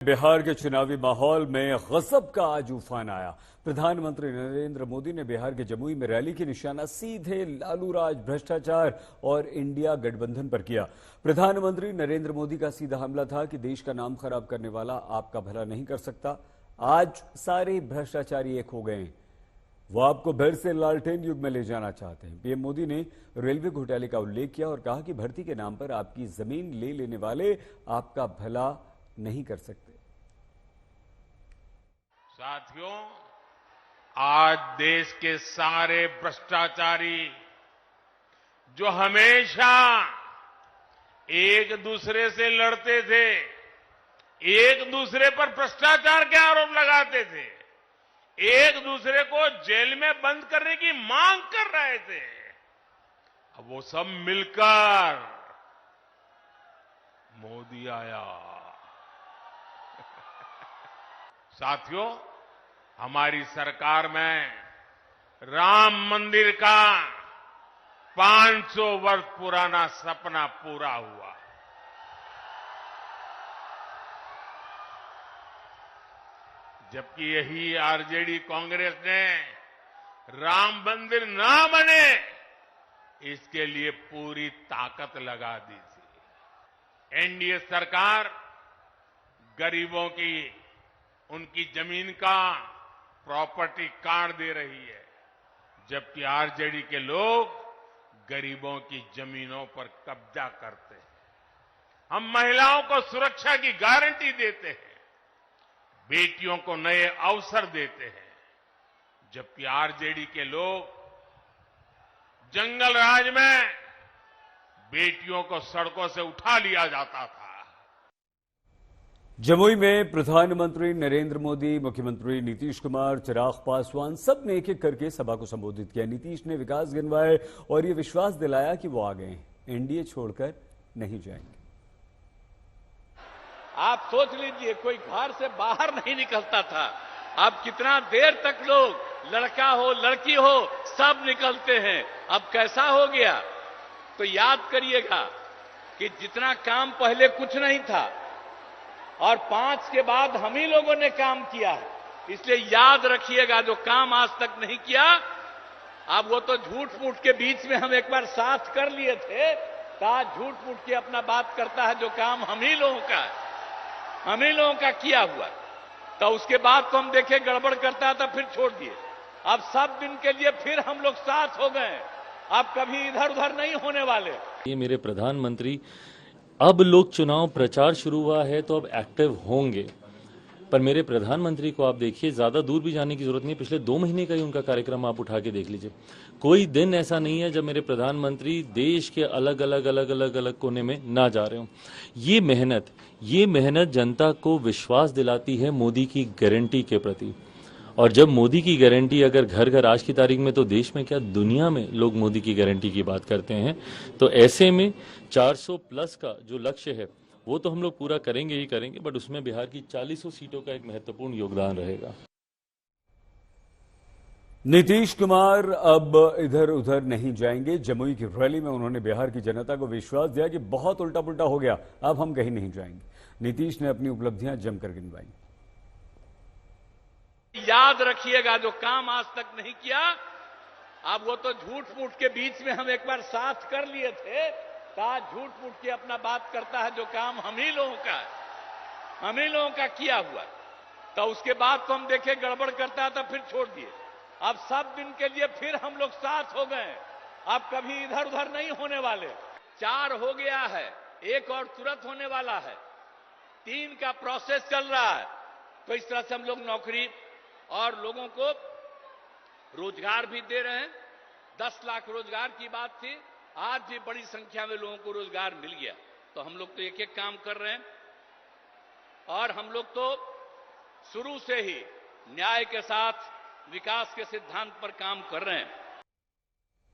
बिहार के चुनावी माहौल में गजब का आज उफान आया। प्रधानमंत्री नरेंद्र मोदी ने बिहार के जमुई में रैली की निशाना सीधे लालू राज, भ्रष्टाचार और इंडिया गठबंधन पर किया। प्रधानमंत्री नरेंद्र मोदी का सीधा हमला था कि देश का नाम खराब करने वाला आपका भला नहीं कर सकता। आज सारे भ्रष्टाचारी एक हो गए हैं। वो आपको फिर से लालटेन युग में ले जाना चाहते हैं। पीएम मोदी ने रेलवे घोटाले का उल्लेख किया और कहा कि भर्ती के नाम पर आपकी जमीन ले लेने वाले आपका भला नहीं कर सकते। साथियों, आज देश के सारे भ्रष्टाचारी जो हमेशा एक दूसरे से लड़ते थे, एक दूसरे पर भ्रष्टाचार के आरोप लगाते थे, एक दूसरे को जेल में बंद करने की मांग कर रहे थे, अब वो सब मिलकर मोदी आया। साथियों, हमारी सरकार में राम मंदिर का 500 वर्ष पुराना सपना पूरा हुआ। जबकि यही आरजेडी कांग्रेस ने राम मंदिर ना बने इसके लिए पूरी ताकत लगा दी थी। एनडीए सरकार गरीबों की उनकी जमीन का प्रॉपर्टी कार्ड दे रही है, जबकि आरजेडी के लोग गरीबों की जमीनों पर कब्जा करते हैं। हम महिलाओं को सुरक्षा की गारंटी देते हैं, बेटियों को नए अवसर देते हैं, जबकि आरजेडी के लोग जंगल राज में बेटियों को सड़कों से उठा लिया जाता था। जमुई में प्रधानमंत्री नरेंद्र मोदी, मुख्यमंत्री नीतीश कुमार, चिराग पासवान सब ने एक एक करके सभा को संबोधित किया। नीतीश ने विकास गिनवाए और ये विश्वास दिलाया कि वो आ गए, एनडीए छोड़कर नहीं जाएंगे। आप सोच लीजिए, कोई घर से बाहर नहीं निकलता था। अब कितना देर तक लोग, लड़का हो लड़की हो, सब निकलते हैं। अब कैसा हो गया? तो याद करिएगा कि जितना काम पहले कुछ नहीं था और 5 के बाद हम ही लोगों ने काम किया है, इसलिए याद रखिएगा, जो काम आज तक नहीं किया, अब वो तो झूठ मूठ के बीच में हम एक बार साथ कर लिए थे, कहा झूठ मूठ के अपना बात करता है, जो काम हम ही लोगों का है, हम ही लोगों का किया हुआ। तो उसके बाद तो हम देखे गड़बड़ करता था, फिर छोड़ दिए। अब सब दिन के लिए फिर हम लोग साथ हो गए, अब कभी इधर उधर नहीं होने वाले। ये मेरे प्रधानमंत्री, अब लोग चुनाव प्रचार शुरू हुआ है तो अब एक्टिव होंगे, पर मेरे प्रधानमंत्री को आप देखिए, ज्यादा दूर भी जाने की जरूरत नहीं। पिछले 2 महीने का ही उनका कार्यक्रम आप उठा के देख लीजिए। कोई दिन ऐसा नहीं है जब मेरे प्रधानमंत्री देश के अलग अलग कोने में ना जा रहे हो। ये मेहनत जनता को विश्वास दिलाती है मोदी की गारंटी के प्रति। और जब मोदी की गारंटी अगर घर घर आज की तारीख में, तो देश में क्या दुनिया में लोग मोदी की गारंटी की बात करते हैं। तो ऐसे में 400 प्लस का जो लक्ष्य है वो तो हम लोग पूरा करेंगे ही करेंगे, बट उसमें बिहार की 40 सीटों का एक महत्वपूर्ण योगदान रहेगा। नीतीश कुमार अब इधर उधर नहीं जाएंगे। जमुई की रैली में उन्होंने बिहार की जनता को विश्वास दिया कि बहुत उल्टा पुल्टा हो गया, अब हम कहीं नहीं जाएंगे। नीतीश ने अपनी उपलब्धियां जमकर गिनवाई। याद रखिएगा, जो काम आज तक नहीं किया, अब वो तो झूठ मूठ के बीच में हम एक बार साथ कर लिए थे, कहा झूठ मूठ के अपना बात करता है, जो काम हम ही लोगों का है, हम ही लोगों का किया हुआ। तो उसके बाद तो हम देखे गड़बड़ करता था, फिर छोड़ दिए। अब सब दिन के लिए फिर हम लोग साथ हो गए, अब कभी इधर उधर नहीं होने वाले। 4 हो गया है, 1 और तुरंत होने वाला है, 3 का प्रोसेस चल रहा है। तो इस तरह से हम लोग नौकरी और लोगों को रोजगार भी दे रहे हैं। 10 लाख रोजगार की बात थी, आज भी बड़ी संख्या में लोगों को रोजगार मिल गया। तो हम लोग तो एक एक काम कर रहे हैं, और हम लोग तो शुरू से ही न्याय के साथ विकास के सिद्धांत पर काम कर रहे हैं।